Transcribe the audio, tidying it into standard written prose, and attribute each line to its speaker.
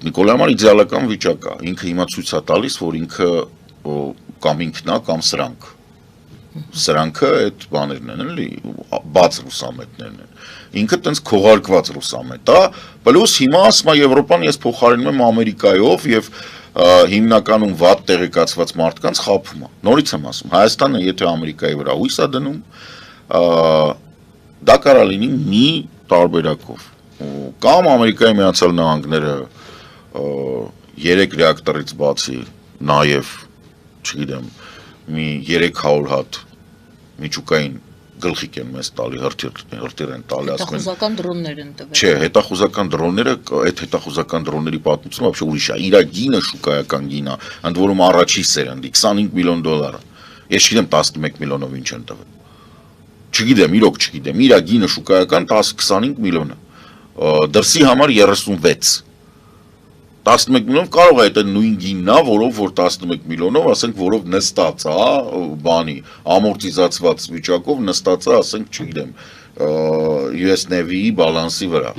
Speaker 1: Նիկոլայի համար իդեալական վիճակ է, ինքը հիմա ցույց է տալիս, որ ինքը կամ ինքն է, կամ սրանքը այդ բաներն են, էլի, բաց ռուսամետներն են։ Ինքը տենց քողարկված ռուսամետ է, պլյուս հիմա ասում է Եվրոպան ես փոխարինում եմ Ամերիկայով եւ հիմնականում վատ տեղեկացված մարդկանց խափում է։ Նորից եմ ասում, Հայաստանը եթե Ամերիկայի վրա հույս է դնում, դա կարա լինի մի տարբերակով։ Կամ Ամերիկայի Միացյալ Նահանգները 3 ռեակտորից բացի նաև, չգիտեմ, մի 300 հատ միջուկային գլխիկ են մեզ տալի, հրթիռ են տալի, ասում են։
Speaker 2: Հետախուզական դրոններ են տվել։
Speaker 1: Չէ, հետախուզական դրոնները, այդ հետախուզական դրոնների պատմությունը вообще ուրիշ է։ Իրա գինը շուկայական գին է, ընդ որում առաջի սերնդի $25 միլիոն։ Ես չգիտեմ 11 միլիոնով ինչ են տվել։ Չգիտեմ, իրոք չգիտեմ, իրա գինը շուկայական 10-25 միլիոն է։ Դրսի համար 36 11 միլիոն կարող է այդ նույն գինն է, որով որ 11 միլիոնով, ասենք, որով նստած է, բանի, ամորտիզացված վիճակով նստած է, ասենք, չգիտեմ, US Navy-ի բալանսի վրա։